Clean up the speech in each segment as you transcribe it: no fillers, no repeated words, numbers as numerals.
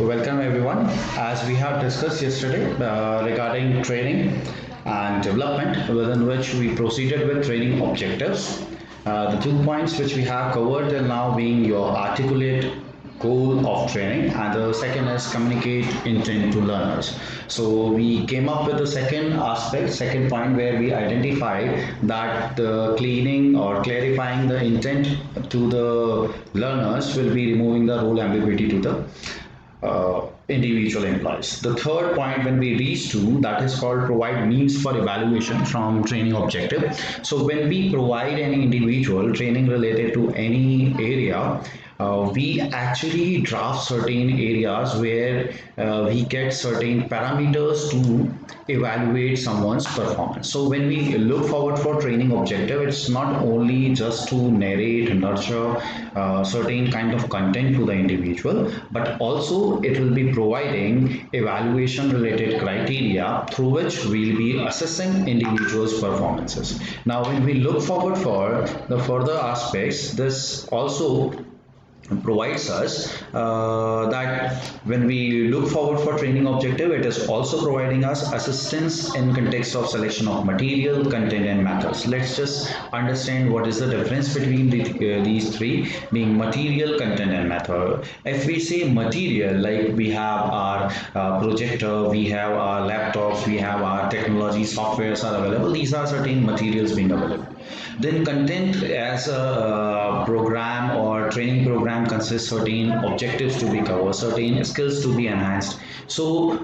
Welcome everyone. As we have discussed yesterday regarding training and development, within which we proceeded with training objectives. The 2 points which we have covered till now being your articulate goal of training, and the second is communicate intent to learners. So we came up with the second aspect, second point, where we identified that the cleaning or clarifying the intent to the learners will be removing the role ambiguity to the individual employees. The third point when we reach to, that is called provide means for evaluation from training objective. So when we provide any individual training related to any area, we actually draft certain areas where we get certain parameters to evaluate someone's performance. So when we look forward for training objective, it's not only just to narrate, nurture certain kind of content to the individual, but also it will be providing evaluation related criteria through which we'll be assessing individuals' performances. Now, when we look forward for the further aspects, this also provides us that when we look forward for training objective, it is also providing us assistance in context of selection of material, content and methods. Let's just understand what is the difference between these three, being material, content and method. If we say material, like we have our projector, we have our laptops, we have our technology softwares are available, these are certain materials being available. Then content as a program or training program consists certain objectives to be covered, certain skills to be enhanced. So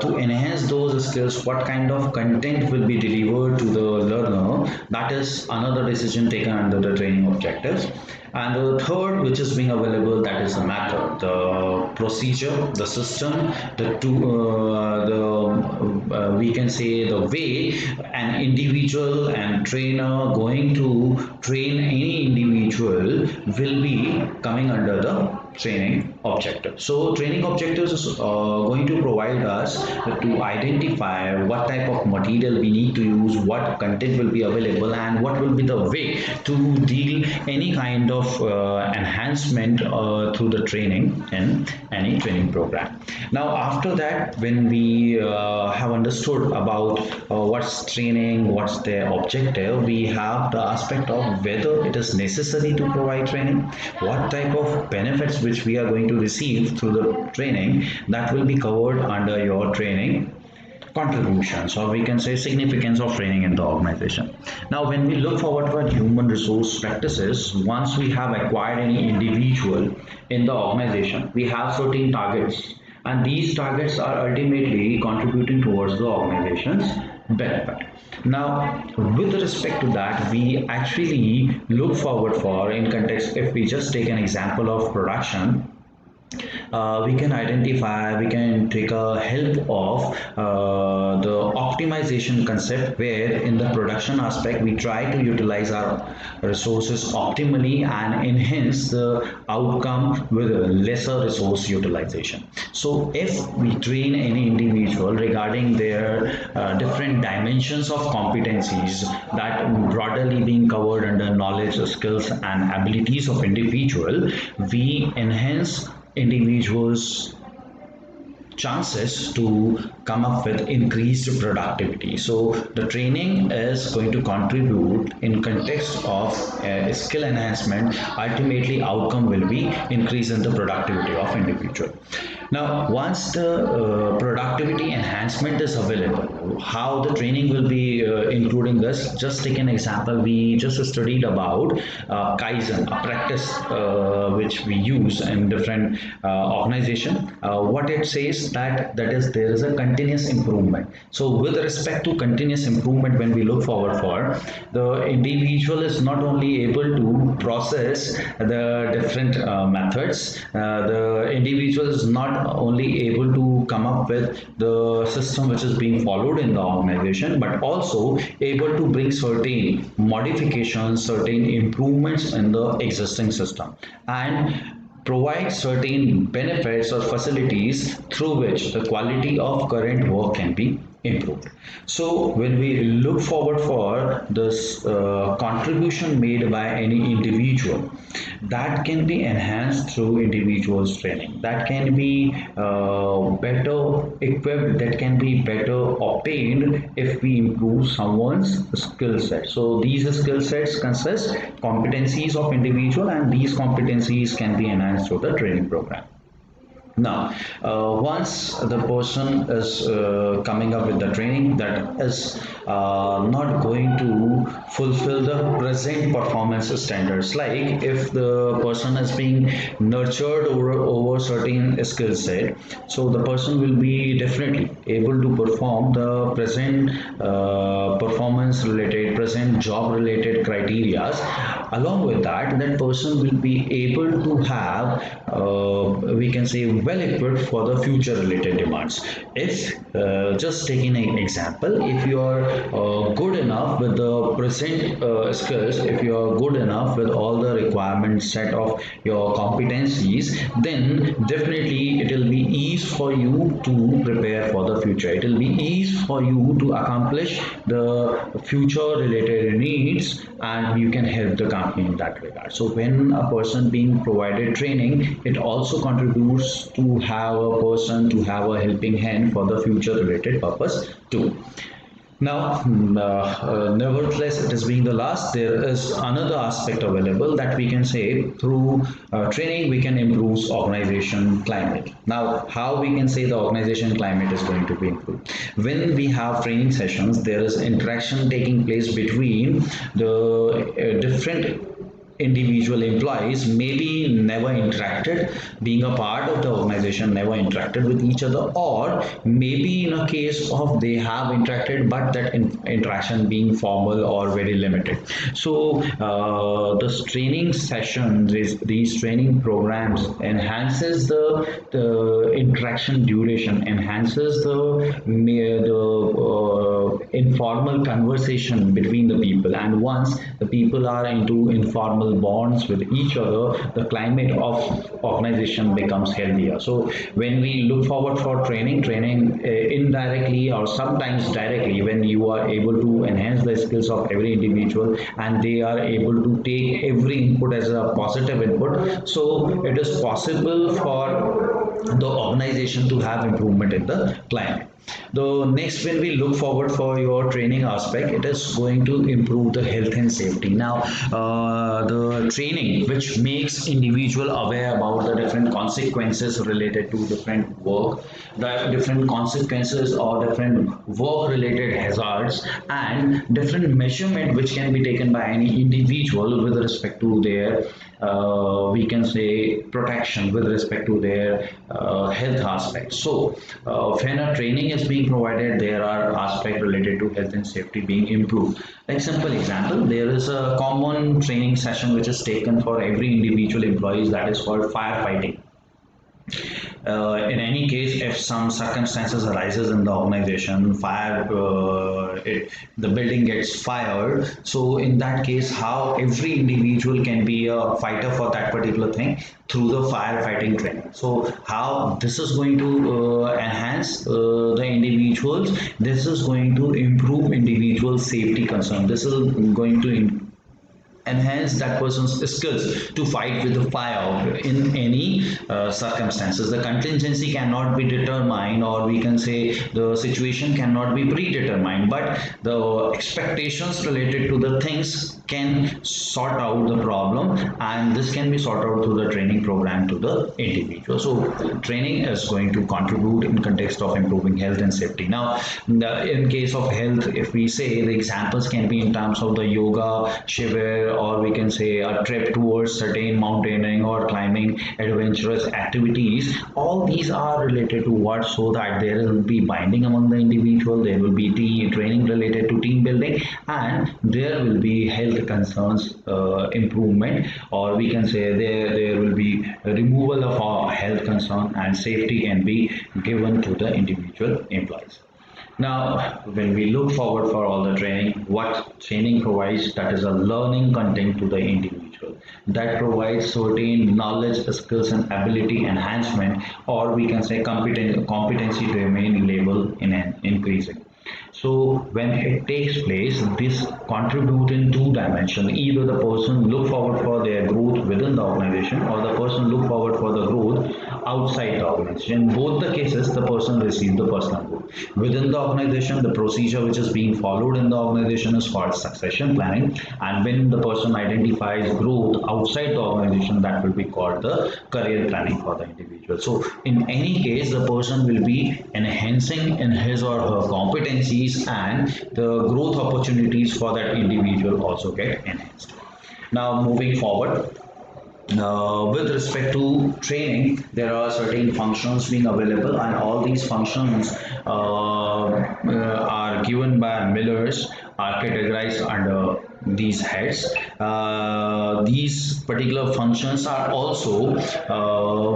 to enhance those skills, what kind of content will be delivered to the learner, that is another decision taken under the training objectives. And the third, which is being available, that is the method, the procedure, the system, we can say the way an individual and trainer going to train any individual will be coming under the training objective. So training objectives is going to provide us to identify what type of material we need to use, what content will be available, and what will be the way to deal any kind of enhancement through the training in any training program. Now after that, when we have understood about what's training, what's their objective, we have the aspect of whether it is necessary to provide training, what type of benefits which we are going to receive through the training, that will be covered under your training contributions, or we can say significance of training in the organization. Now when we look forward to human resource practices, once we have acquired any individual in the organization, we have certain targets, and these targets are ultimately contributing towards the organization's benefit. Now with respect to that, we actually look forward for, in context, if we just take an example of production, we can identify, we can take a help of the optimization concept, where in the production aspect we try to utilize our resources optimally and enhance the outcome with lesser resource utilization. So if we train any individual regarding their different dimensions of competencies that broadly being covered under knowledge, skills and abilities of individual, we enhance individuals' chances to come up with increased productivity. So the training is going to contribute in context of skill enhancement. Ultimately outcome will be increase in the productivity of individual. Now once the productivity enhancement is available, how the training will be including this, just take an example. We just studied about Kaizen, a practice which we use in different organization. What it says, that is there is a continuous improvement. So with respect to continuous improvement, when we look forward for, the individual is not only able to process the different methods, the individual is not only able to come up with the system which is being followed in the organization, but also able to bring certain modifications, certain improvements in the existing system, and provide certain benefits or facilities through which the quality of current work can be improved. So when we look forward for this contribution made by any individual, that can be enhanced through individuals training, that can be better equipped, that can be better obtained if we improve someone's skill set. So these skill sets consist competencies of individual, and these competencies can be enhanced through the training program. Now, once the person is coming up with the training that is not going to fulfill the present performance standards, like if the person is being nurtured over certain skill set, so the person will be definitely able to perform the present performance related, present job related criterias. Along with that, that person will be able to have, we can say, well equipped for the future related demands. If just taking an example, if you are good enough with the present skills, if you are good enough with all the requirements set of your competencies, then definitely it will be easy for you to prepare for the future. It will be easy for you to accomplish the future related needs, and you can help the company in that regard. So when a person being provided training, it also contributes to have a person to have a helping hand for the future related purpose too. Now, nevertheless, it is being the last, there is another aspect available that we can say through training we can improve organization climate. Now, how we can say the organization climate is going to be improved? When we have training sessions, there is interaction taking place between the different individual employees, maybe never interacted, being a part of the organization, never interacted with each other, or maybe in a case of they have interacted but that interaction being formal or very limited. So this training session, these training programs enhances the interaction duration, enhances the informal conversation between the people, and once the people are into informal bonds with each other, the climate of organization becomes healthier. So when we look forward for training indirectly or sometimes directly, when you are able to enhance the skills of every individual and they are able to take every input as a positive input, so it is possible for the organization to have improvement in the climate. The next, when we look forward for your training aspect, it is going to improve the health and safety. Now, the training which makes individual aware about the different consequences related to different work, the different consequences or different work related hazards, and different measurement which can be taken by any individual with respect to their we can say protection, with respect to their health aspects. So when a training is being provided, there are aspects related to health and safety being improved. Like simple example, there is a common training session which is taken for every individual employees, that is called firefighting. In any case, if some circumstances arises in the organization, the building gets fired, so in that case, how every individual can be a fighter for that particular thing through the firefighting training. So how this is going to enhance the individuals, this is going to improve individual safety concern, this is going to enhance that person's skills to fight with the fire in any circumstances. The contingency cannot be determined, or we can say the situation cannot be predetermined, but the expectations related to the things can sort out the problem, and this can be sorted out through the training program to the individual. So training is going to contribute in context of improving health and safety. Now, in case of health, if we say, the examples can be in terms of the yoga shivir, or we can say a trip towards certain mountaineering or climbing adventurous activities. All these are related to what? So that there will be binding among the individual, there will be training related to team building, and there will be health concerns improvement, or we can say there will be a removal of our health concern, and safety can be given to the individual employees. Now, when we look forward for all the training, what training provides, that is a learning content to the individual. individual, that provides certain knowledge, skills and ability enhancement, or we can say competency domain level in increasing. So when it takes place, this contribute in two dimensions. Either the person look forward for their growth within the organization, or the person look forward for the growth outside the organization. In both the cases, the person receives the personal growth. Within the organization, the procedure which is being followed in the organization is called succession planning. And when the person identifies growth outside the organization, that will be called the career planning for the individual. So in any case, the person will be enhancing in his or her competencies, and the growth opportunities for that individual also get enhanced. Now moving forward, with respect to training, there are certain functions being available, and all these functions are given by Miller's, are categorized under these heads. These particular functions are also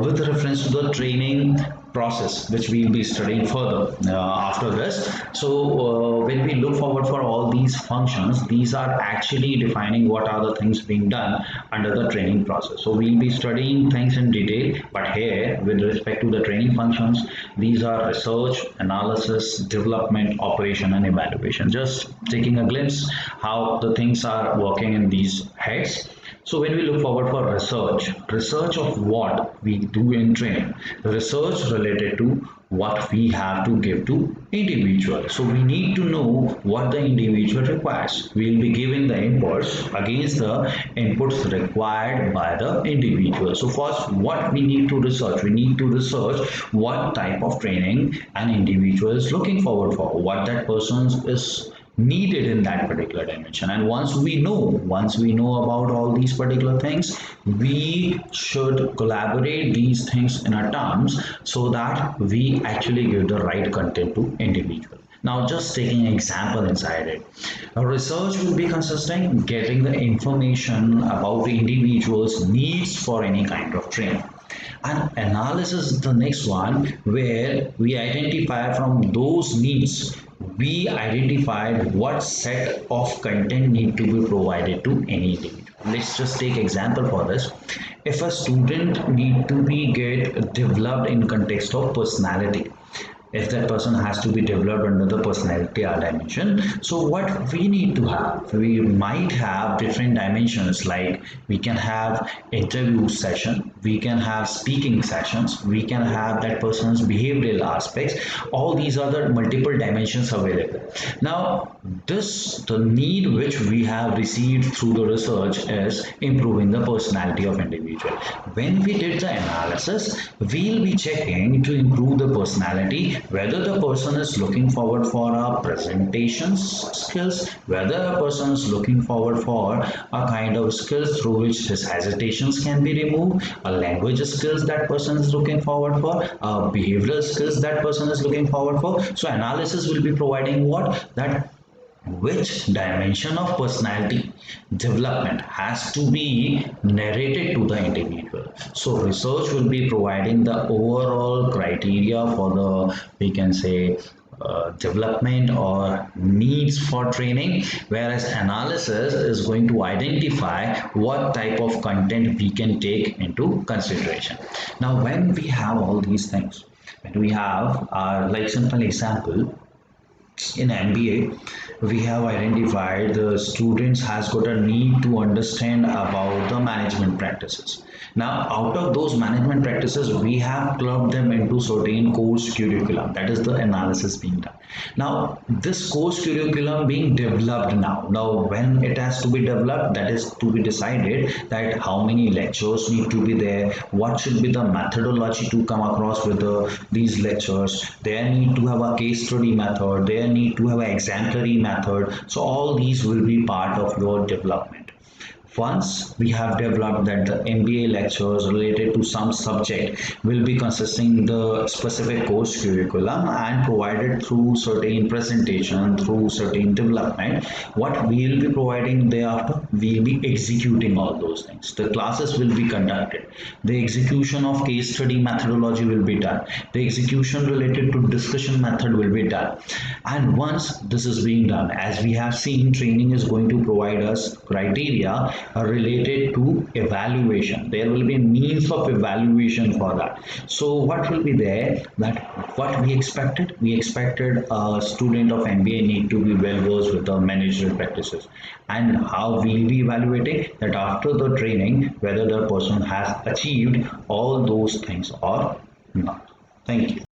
with reference to the training process, which we will be studying further after this. So when we look forward for all these functions, these are actually defining what are the things being done under the training process. So we'll be studying things in detail, but here with respect to the training functions, these are research, analysis, development, operation and evaluation. Just taking a glimpse how the things are working in these heads. So when we look forward for research of what we do in training, research related to what we have to give to individual. So we need to know what the individual requires. We will be giving the inputs against the inputs required by the individual. So first, what we need to research? We need to research what type of training an individual is looking forward for, what that person is needed in that particular dimension. And once we know about all these particular things, we should collaborate these things in our terms so that we actually give the right content to individual. Now just taking an example inside it, a research will be consisting getting the information about the individual's needs for any kind of training. And analysis is the next one, where we identify from those needs, we identified what set of content need to be provided to any individual. Let's just take example for this. If a student need to be get developed in context of personality, if that person has to be developed under the personality dimension, so what we need to have, we might have different dimensions, like we can have interview session, we can have speaking sessions, we can have that person's behavioral aspects. All these are the multiple dimensions available. Now the need which we have received through the research is improving the personality of individual. When we did the analysis, we'll be checking to improve the personality, whether the person is looking forward for a presentation skills, whether a person is looking forward for a kind of skills through which his hesitations can be removed, a language skills that person is looking forward for, behavioral skills that person is looking forward for. So analysis will be providing what, that which dimension of personality development has to be narrated to the individual. So research will be providing the overall criteria for the, we can say, development or needs for training, whereas analysis is going to identify what type of content we can take into consideration. Now when we have all these things, when we have like simple example, in MBA, we have identified the students has got a need to understand about the management practices. Now, out of those management practices, we have clubbed them into certain course curriculum. That is the analysis being done. Now, this course curriculum being developed now. Now, when it has to be developed, that is to be decided that how many lectures need to be there, what should be the methodology to come across with these lectures. They need to have a case study method. They need to have an exemplary method. So all these will be part of your development. Once we have developed that the MBA lectures related to some subject will be consisting the specific course curriculum and provided through certain presentation, through certain development, what we will be providing thereafter, we will be executing all those things. The classes will be conducted. The execution of case study methodology will be done. The execution related to discussion method will be done. And once this is being done, as we have seen, training is going to provide us criteria related to evaluation. There will be means of evaluation for that. So what will be there, that what we expected a student of MBA need to be well versed with the managerial practices. And how we'll be evaluating that after the training, whether the person has achieved all those things or not. Thank you.